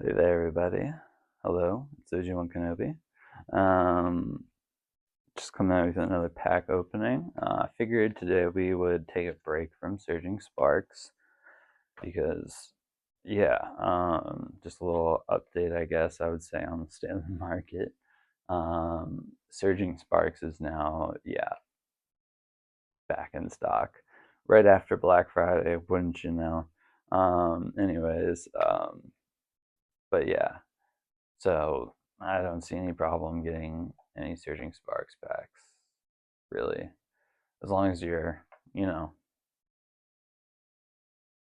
Hey there, everybody. Hello, it's OG1 Kenobi. Um, just coming out with another pack opening. I figured today we would take a break from Surging Sparks because, yeah, just a little update, I guess I would say, on the state of the market. Surging Sparks is now, yeah, back in stock right after Black Friday, wouldn't you know? Anyways, but yeah. So I don't see any problem getting any Surging Sparks packs, really. As long as you're, you know,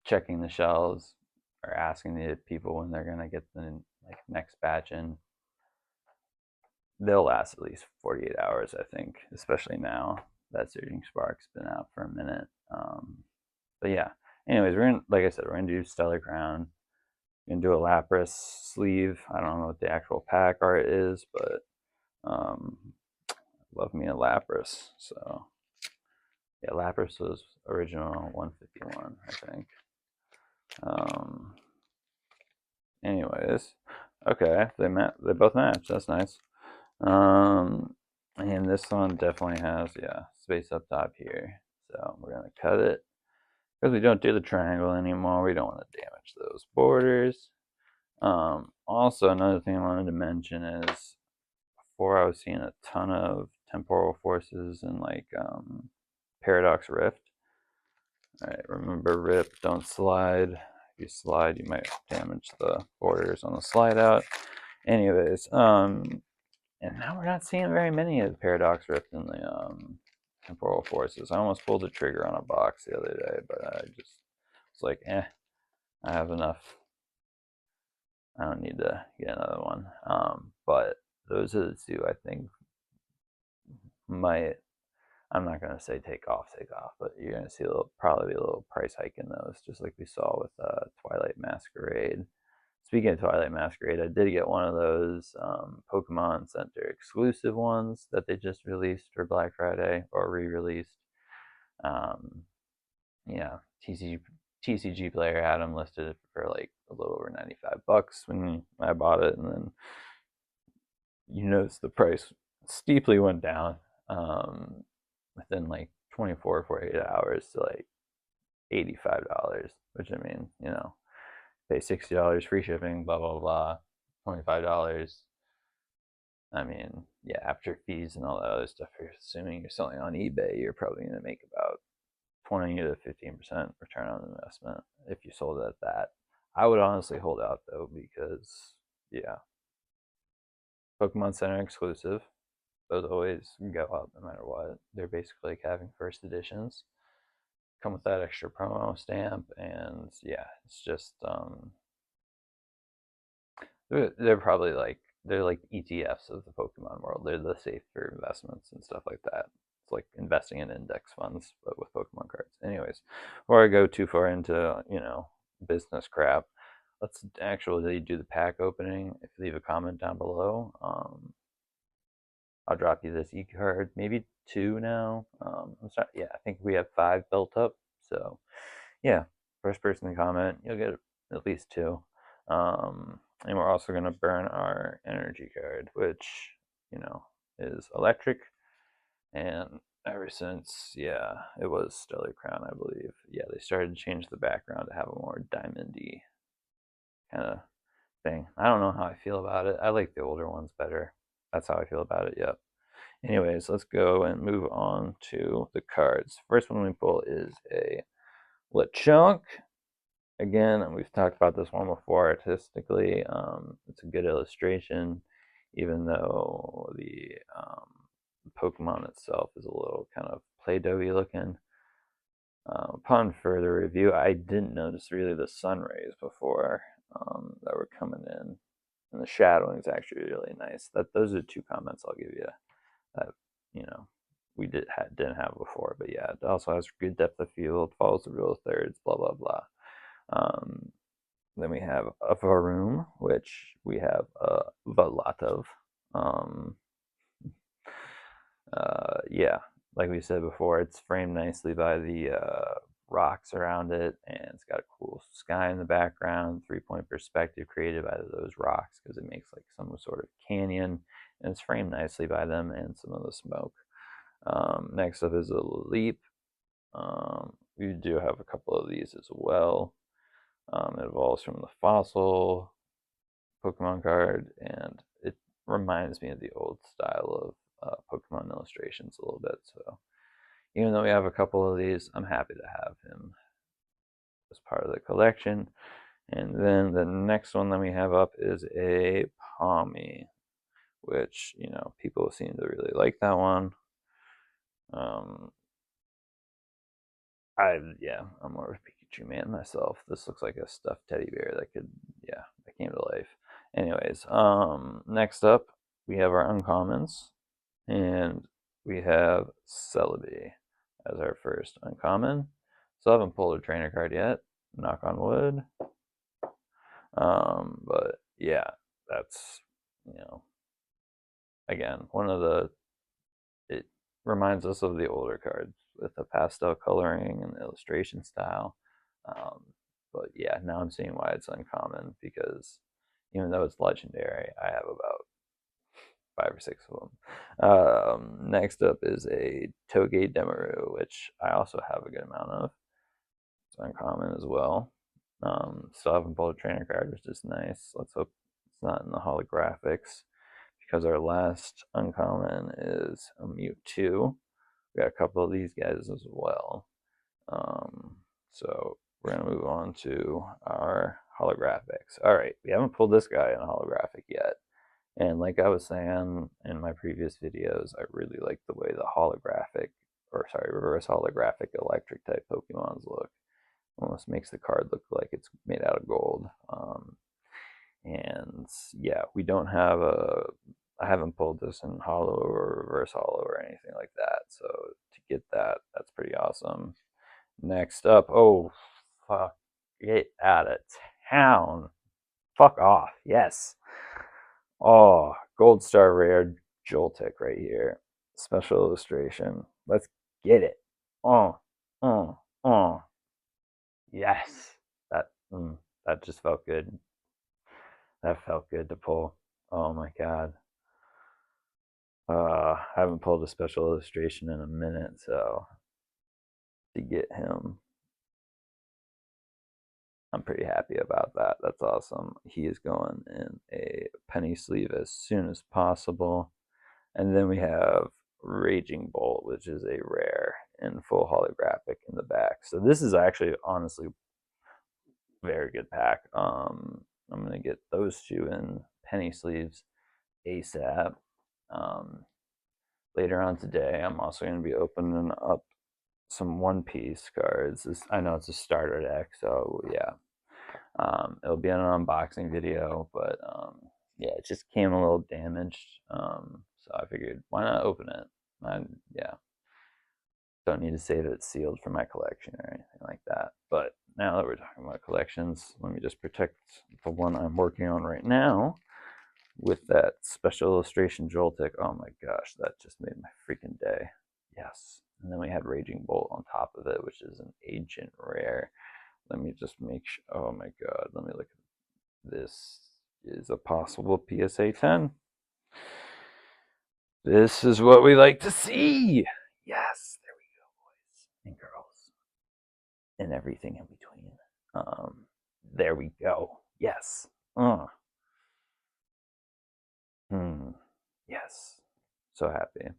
checking the shelves or asking the people when they're gonna get the next batch in. They'll last at least 48 hours, I think, especially now that Surging Spark's been out for a minute. But yeah, anyways, we're gonna, like I said, we're gonna do Stellar Crown. We're gonna do a Lapras sleeve. I don't know what the actual pack art is, but um, love me a Lapras. So yeah, Lapras was original 151, I think. Um, anyways, okay, they both match. That's nice. Um, and this one definitely has space up top here. So we're gonna cut it because we don't do the triangle anymore. We don't want to damage those borders. Also, another thing I wanted to mention is before I was seeing a ton of temporal forces and Paradox Rift. Alright, remember rip, don't slide. If you slide, you might damage the borders on the slide out. Anyways, and now we're not seeing very many of the Paradox Rift in the temporal forces. I almost pulled the trigger on a box the other day, but I just was like, I have enough. I don't need to get another one. But those are the two I think might, I'm not gonna say take off, but you're gonna see probably a little price hike in those, just like we saw with Twilight Masquerade. Speaking of Twilight Masquerade, I did get one of those Pokemon Center exclusive ones that they just released for Black Friday or re-released. Um, yeah, TCG player had them listed for like a little over $95 when I bought it, and then you notice the price steeply went down within like 24 or 48 hours to like $85, which I mean, pay $60 free shipping, blah blah blah, $25. I mean, yeah, after fees and all that other stuff, you're assuming you're selling on eBay, you're probably going to make about 20 to 15% return on investment if you sold it at that. I would honestly hold out though, because yeah, Pokemon Center exclusive, those always go up no matter what. They're basically like having first editions, come with that extra promo stamp, and yeah, it's just they're probably they're like ETFs of the Pokemon world. They're the safer investments and stuff like that. It's like investing in index funds, but with Pokemon cards. Anyways, before I go too far into business crap, let's actually do the pack opening. If you leave a comment down below, I'll drop you this E card, maybe two now. I'm sorry, yeah, I think we have 5 built up. So yeah, first person to comment, you'll get at least 2. And we're also going to burn our energy card, which, is electric. And ever since, yeah, it was Stellar Crown, I believe. Yeah, they started to change the background to have a more diamondy kind of thing. I don't know how I feel about it. I like the older ones better. That's how I feel about it, yep. Anyways, let's go and move on to the cards. First one we pull is a Lechonk. Again, we've talked about this one before. Artistically, it's a good illustration, even though the Pokemon itself is a little kind of Play-Doh-y looking. Upon further review, I didn't notice really the sun rays before that were coming in, and the shadowing is actually really nice. Those are 2 comments I'll give you that we didn't have before. But yeah, it also has good depth of field, follows the rule of thirds, blah blah blah. Then we have a Varoom, which we have a lot of. Yeah, like we said before, it's framed nicely by the rocks around it, and it's got a cool sky in the background, 3-point perspective created by those rocks because it makes like some sort of canyon, and it's framed nicely by them and some of the smoke. Next up is a leap. We do have a couple of these as well. It evolves from the fossil Pokemon card, and it reminds me of the old style of Pokemon illustrations a little bit. So even though we have a couple of these, I'm happy to have him as part of the collection. And then the next one that we have up is a Palmy, which, you know, people seem to really like that one. I'm more of a Pikachu man myself. This looks like a stuffed teddy bear that that came to life. Anyways, next up we have our uncommons, and we have Celebi as our first uncommon. Still haven't pulled a trainer card yet, knock on wood. But yeah, that's, you know, again, it reminds us of the older cards with the pastel coloring and the illustration style. But yeah, now I'm seeing why it's uncommon, because even though it's legendary, I have about 5 or 6 of them. Next up is a Toge Demaru, which I also have a good amount of. It's uncommon as well. Still haven't pulled a trainer card, which is nice. Let's hope it's not in the holographics, because our last uncommon is a Mewtwo. We got a couple of these guys as well. So we're going to move on to our holographics. All right, we haven't pulled this guy in a holographic yet. And like I was saying in my previous videos, I really like the way the reverse holographic electric type Pokemons look. Almost makes the card look like it's made out of gold. And yeah, I haven't pulled this in holo or reverse holo or anything like that. So to get that, that's pretty awesome. Next up, oh, fuck, get out of town. Fuck off, yes. Oh, Gold Star Rare Joltik right here. Special illustration. Let's get it. Oh, oh, oh. Yes. That just felt good. That felt good to pull. Oh my god. I haven't pulled a special illustration in a minute, so to get him, I'm pretty happy about that. That's awesome. He is going in a penny sleeve as soon as possible. And then we have Raging Bolt, which is a rare and full holographic in the back. So this is actually honestly very good pack. I'm gonna get those two in penny sleeves ASAP. Later on today, I'm also going to be opening up some One Piece cards. I know it's a starter deck, so yeah, it'll be an unboxing video, but yeah, it just came a little damaged, so I figured why not open it. Yeah, don't need to say that it's sealed for my collection or anything like that. But now that we're talking about collections, let me just protect the one I'm working on right now with that special illustration Joltik. Oh my gosh, that just made my freaking day. Yes. And then we had Raging Bolt on top of it, which is an ancient rare. Let me just make sure. Oh my god, let me look at this. Is a possible PSA 10. This is what we like to see. Yes, there we go, boys and girls, and everything in between. There we go. Yes. Yes. So happy.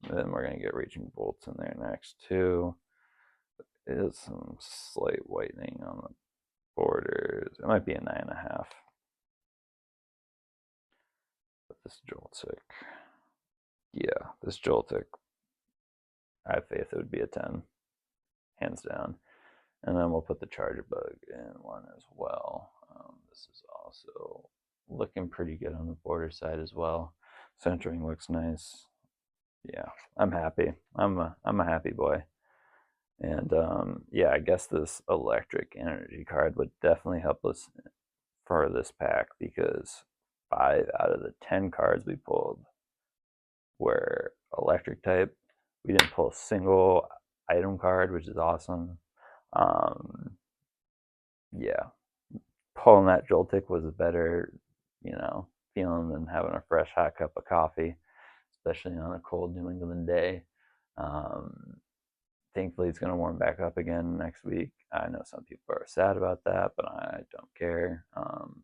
And then we're gonna get Raging Bolts in there next too. Is some slight whitening on the borders. It might be a 9.5. But this Joltik, yeah, this Joltik, I have faith it would be a 10, hands down. And then we'll put the Charger Bug in one as well. This is also looking pretty good on the border side as well. Centering looks nice. Yeah, I'm happy. I'm a happy boy. And yeah, I guess this electric energy card would definitely help us for this pack, because 5 out of the 10 cards we pulled were electric type. We didn't pull a single item card, which is awesome. Um, yeah, pulling that Joltik was a better, feeling than having a fresh hot cup of coffee, especially on a cold New England day. Um, Thankfully, it's going to warm back up again next week. I know some people are sad about that, but I don't care.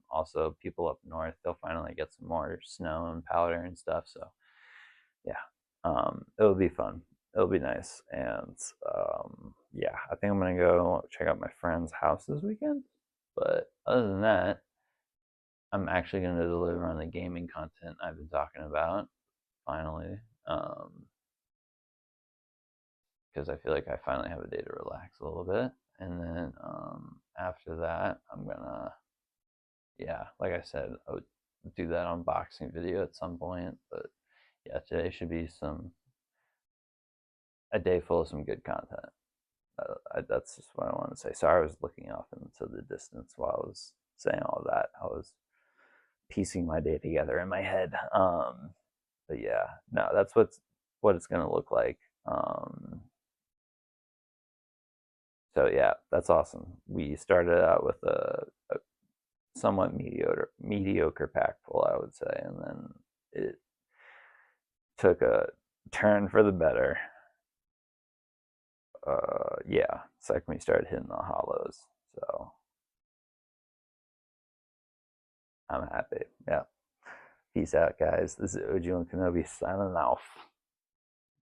Also, people up north, they'll finally get some more snow and powder and stuff. So, yeah, it'll be fun. It'll be nice. And yeah, I think I'm going to go check out my friend's house this weekend. But other than that, I'm actually going to deliver on the gaming content I've been talking about finally. Because I feel like I finally have a day to relax a little bit. And then after that, I'm gonna, yeah, like I said, I would do that unboxing video at some point. But yeah, today should be a day full of some good content. That's just what I want to say. Sorry, I was looking off into the distance while I was saying all that. I was piecing my day together in my head. But yeah, no, that's what it's gonna look like. So yeah, that's awesome. We started out with a somewhat mediocre pack pull, I would say, and then it took a turn for the better. Yeah, second we started hitting the hollows. So I'm happy. Yeah. Peace out, guys. This is Oju and Kenobi signing off.